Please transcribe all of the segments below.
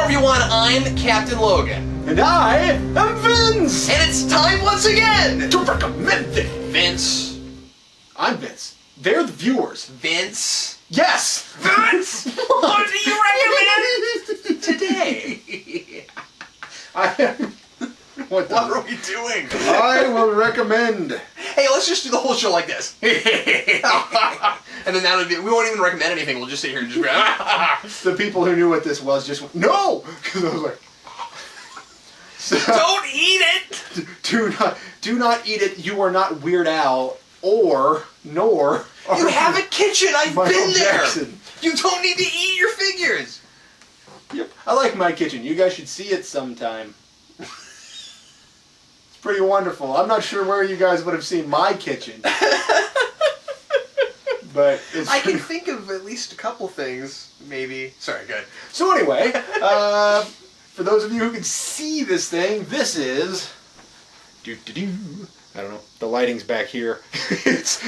everyone, I'm Captain Logan. And I am Vince! And it's time once again to recommend things! Vince. I'm Vince. They're the viewers. Vince. Yes! Vince! What do you recommend today? What are we doing? I will recommend. Hey, let's just do the whole show like this. And then that'll be, we won't even recommend anything. We'll just sit here and just be The people who knew what this was just went, no! Because I was like, so, don't eat it! Do not eat it. You are not Weird Al nor you have a kitchen. I've Michael been there. Jackson. You don't need to eat your figures. Yep. I like my kitchen. You guys should see it sometime. It's pretty wonderful. I'm not sure where you guys would have seen my kitchen. But it's I can think of at least a couple things, maybe. Sorry, good. So anyway, for those of you who can see this thing, this is... I don't know. The lighting's back here. it's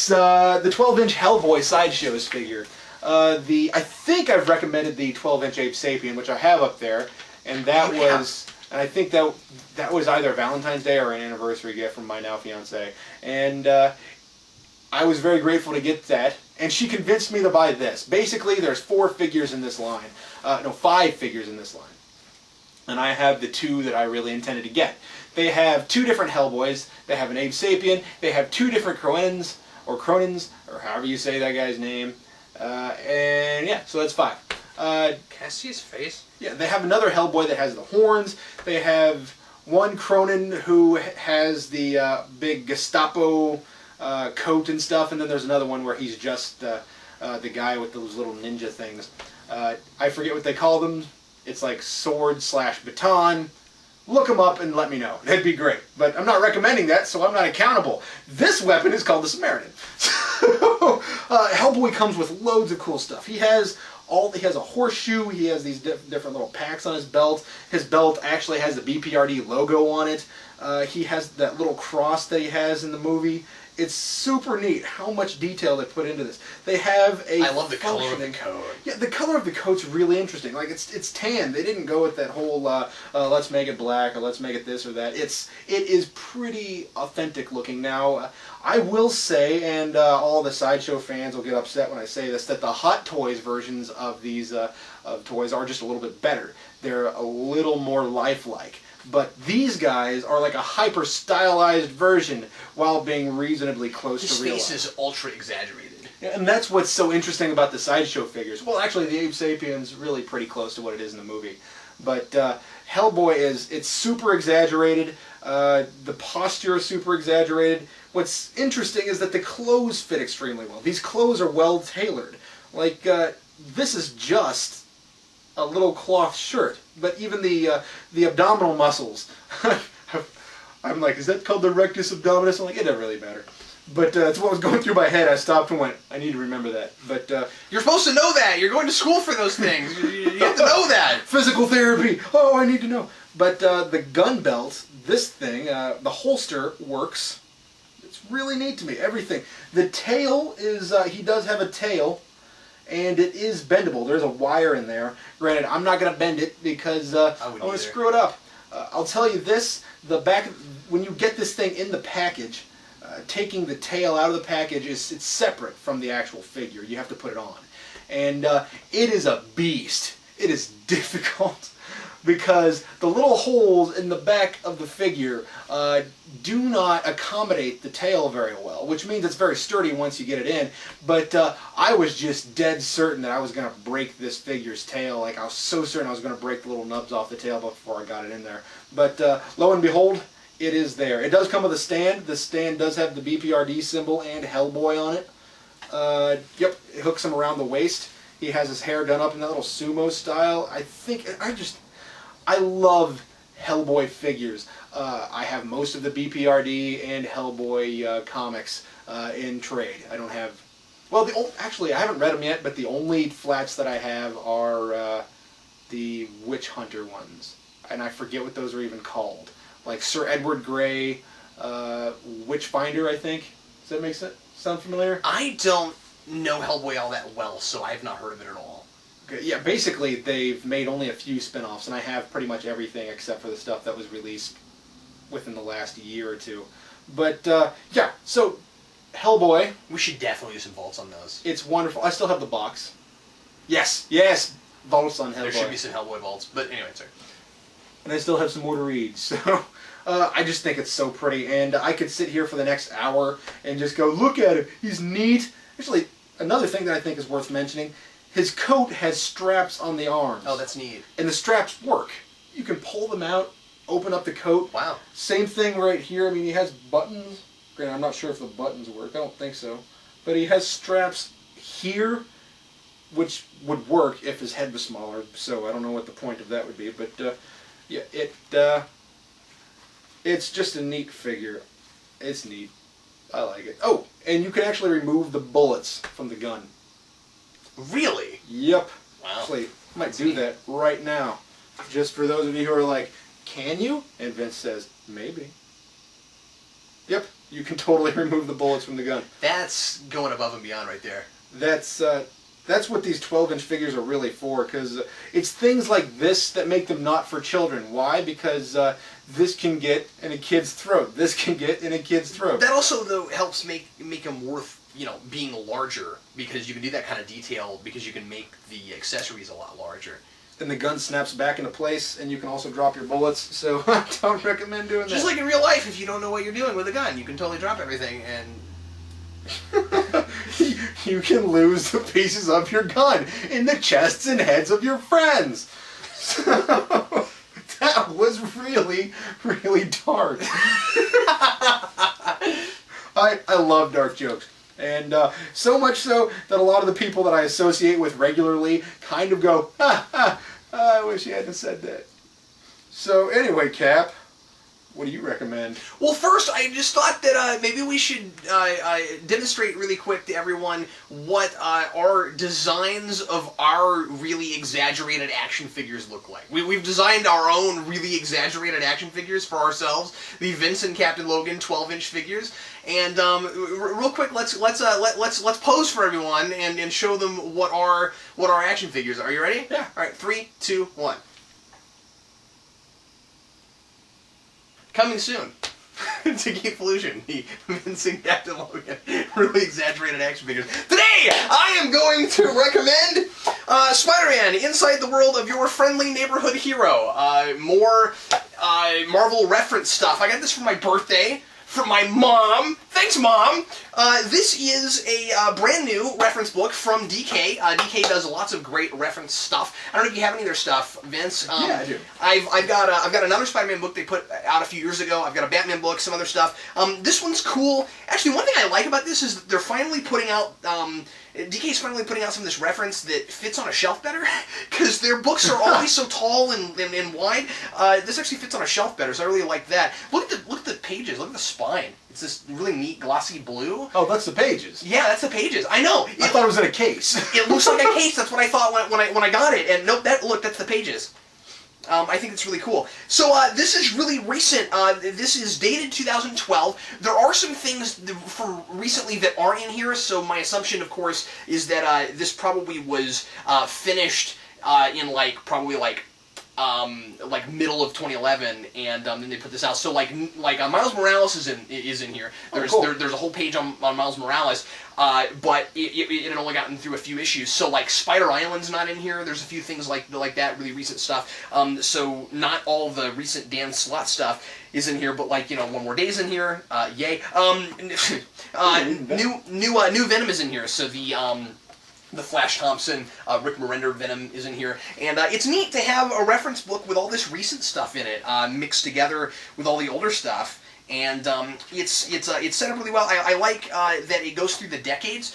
the 12-inch Hellboy Sideshow's figure. I think I've recommended the 12-inch Ape Sapien, which I have up there, and that was... And I think that was either Valentine's Day or an anniversary gift from my now fiancée. And I was very grateful to get that, and she convinced me to buy this. Basically, there's 4 figures in this line. No, 5 figures in this line. And I have the 2 that I really intended to get. They have 2 different Hellboys. They have an Abe Sapien. They have 2 different Cronins, or however you say that guy's name. And yeah, so that's 5. Can I see his face? Yeah, they have another Hellboy that has the horns. They have one Cronin who has the big Gestapo coat and stuff, and then there's another one where he's just the guy with those little ninja things. I forget what they call them. It's like sword/baton. Look them up and let me know. That'd be great. But I'm not recommending that, so I'm not accountable. This weapon is called the Samaritan. Hellboy comes with loads of cool stuff. He has a horseshoe. He has these different little packs on his belt. His belt actually has the BPRD logo on it. He has that little cross that he has in the movie. It's super neat how much detail they put into this. They have a... I love the color of the coat. Yeah, the color of the coat's really interesting. Like, it's tan. They didn't go with that whole, let's make it black, or let's make it this or that. It is pretty authentic looking. Now, I will say, and all the Sideshow fans will get upset when I say this, that the Hot Toys versions of these of toys are just a little bit better. They're a little more lifelike. But these guys are like a hyper-stylized version while being reasonably close to real life. His face is ultra-exaggerated. Yeah, and that's what's so interesting about the Sideshow figures. Well, actually, the Ape Sapien's really pretty close to what it is in the movie. But Hellboy it's super exaggerated. The posture is super exaggerated. What's interesting is that the clothes fit extremely well. These clothes are well-tailored. Like, this is just a little cloth shirt, but even the abdominal muscles. I'm like, is that called the rectus abdominis? I'm like, it doesn't really matter. But that's what was going through my head. I stopped and went, I need to remember that. But you're supposed to know that. You're going to school for those things. You have to know that. Physical therapy. Oh, I need to know. But the gun belt, this thing, the holster works. It's really neat to me. Everything. The tail is, he does have a tail. And it is bendable. There's a wire in there. Granted, I'm not going to bend it because I want to screw it up. I'll tell you this, when you get this thing in the package, taking the tail out of the package, it's separate from the actual figure. You have to put it on. And it is a beast. It is difficult because the little holes in the back of the figure do not accommodate the tail very well, which means it's very sturdy once you get it in. But I was just dead certain that I was going to break this figure's tail. Like, I was so certain I was going to break the little nubs off the tail before I got it in there. But lo and behold, it is there. It does come with a stand. The stand does have the BPRD symbol and Hellboy on it. Yep, it hooks him around the waist. He has his hair done up in that little sumo style. I love Hellboy figures. I have most of the BPRD and Hellboy comics in trade. I don't have... Well, actually, I haven't read them yet, but the only flats that I have are the Witch Hunter ones. And I forget what those are even called. Like Sir Edward Grey, Witchfinder, I think. Does that make sense? Sound familiar? I don't know Hellboy all that well, so I have not heard of it at all. Okay, yeah, basically they've made only a few spin-offs, and I have pretty much everything except for the stuff that was released within the last year or two. But yeah, so Hellboy. We should definitely do some vaults on those. It's wonderful. I still have the box. Yes, vaults on Hellboy. There should be some Hellboy vaults, but anyway, sorry. And I still have some more to read, so I just think it's so pretty, and I could sit here for the next hour and just go, look at him, he's neat. Actually, another thing that I think is worth mentioning, his coat has straps on the arms. Oh, that's neat. And the straps work. You can pull them out, open up the coat. Wow. Same thing right here. I mean, he has buttons. Granted, I'm not sure if the buttons work. I don't think so. But he has straps here, which would work if his head was smaller, so I don't know what the point of that would be, but yeah, it's just a neat figure. It's neat. I like it. Oh, and you can actually remove the bullets from the gun. Really? Yep. Wow. Actually, I might do that right now. Just for those of you who are like, can you? And Vince says, maybe. Yep, you can totally remove the bullets from the gun. That's going above and beyond right there. That's what these 12-inch figures are really for, because it's things like this that make them not for children. Why? Because this can get in a kid's throat. This can get in a kid's throat. That also, though, helps make them worth, being larger, because you can do that kind of detail, because you can make the accessories a lot larger. Then the gun snaps back into place, and you can also drop your bullets, so I don't recommend doing that. Just like in real life, if you don't know what you're doing with a gun, you can totally drop everything, and... You can lose the pieces of your gun in the chests and heads of your friends. So, that was really, really dark. I love dark jokes. And so much so that a lot of the people that I associate with regularly kind of go, I wish you hadn't said that. So anyway, Cap, what do you recommend? Well, first, I just thought that maybe we should demonstrate really quick to everyone what our designs of our really exaggerated action figures look like. We've designed our own really exaggerated action figures for ourselves, the Vince and Captain Logan 12-inch figures. And real quick, let's pose for everyone and show them what our action figures are. Are you ready? Yeah. All right, 3, 2, 1. Coming soon to Geekvolution, the Vince and Captain Logan really exaggerated action figures. Today, I am going to recommend Spider-Man Inside the World of Your Friendly Neighborhood Hero. More Marvel reference stuff. I got this for my birthday from my mom. Thanks, Mom! This is a brand new reference book from DK. DK does lots of great reference stuff. I don't know if you have any of their stuff, Vince. Yeah, I do. I've got another Spider-Man book they put out a few years ago. I've got a Batman book, some other stuff. This one's cool. Actually, one thing I like about this is that they're finally putting out... DK's finally putting out some of this reference that fits on a shelf better, because their books are always so tall and wide. This actually fits on a shelf better, so I really like that. Look at the pages. Look at the spine. It's this really neat glossy blue. Oh, that's the pages. Yeah, that's the pages. I know. I thought it was in a case. It looks like a case. That's what I thought when I got it. And nope, that's the pages. I think it's really cool. So this is really recent. This is dated 2012. There are some things from recently that aren't in here, so my assumption, of course, is that this probably was finished in probably middle of 2011, and then they put this out. So Miles Morales is in here. There's there's a whole page on Miles Morales, but it had only gotten through a few issues. So Spider Island's not in here. There's a few things like that, really recent stuff. So not all the recent Dan Slott stuff is in here, but One More Day's in here. Yay! New Venom is in here. So the Flash Thompson, Rick Morender Venom is in here, and it's neat to have a reference book with all this recent stuff in it, mixed together with all the older stuff, and it's set up really well. I like that it goes through the decades.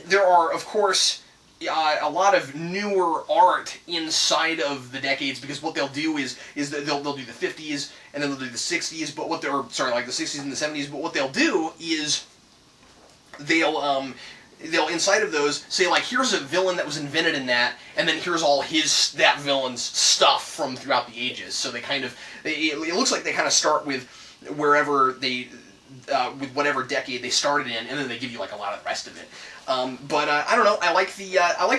There are, of course, a lot of newer art inside of the decades, because what they'll do is that they'll do the 50s and then they'll do the 60s, but the 60s and the 70s. But what they'll do is they'll inside of those say here's a villain that was invented in that, and then here's all that villain's stuff from throughout the ages. So it looks like they kind of start with wherever they with whatever decade they started in, and then they give you a lot of the rest of it. But I don't know. I like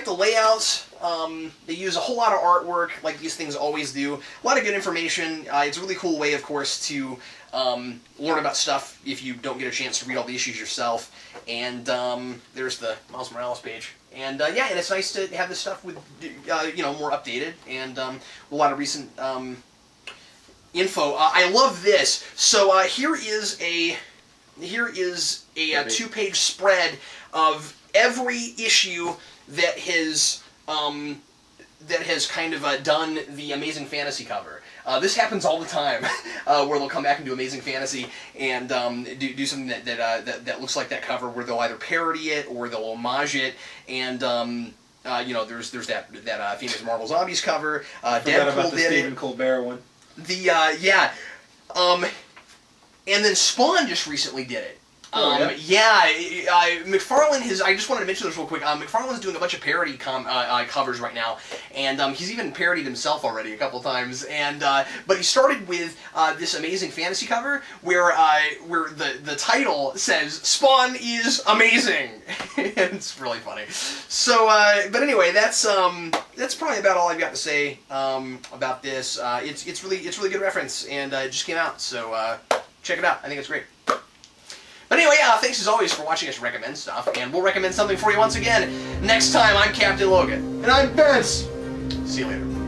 the layouts. They use a whole lot of artwork, like these things always do. A lot of good information. It's a really cool way, of course, to learn about stuff if you don't get a chance to read all the issues yourself. And there's the Miles Morales page. And yeah, and it's nice to have this stuff with, you know, more updated and a lot of recent info. I love this. So here is a two-page spread of every issue that has kind of done the Amazing Fantasy cover. This happens all the time, where they'll come back and do Amazing Fantasy and do something that looks like that cover, where they'll either parody it or they'll homage it. And you know, there's that famous Marvel Zombies cover. Forgot about the Stephen Colbert one. Yeah, and then Spawn just recently did it. Yeah. McFarlane has. I just wanted to mention this real quick. McFarlane's doing a bunch of parody covers right now, and he's even parodied himself already a couple times. And but he started with this Amazing Fantasy cover where the title says "Spawn is amazing," and it's really funny. So, but anyway, that's probably about all I've got to say about this. It's really good reference, and it just came out. So check it out. I think it's great. But anyway, thanks as always for watching us recommend stuff, and we'll recommend something for you once again next time. I'm Captain Logan. And I'm Vince. See you later.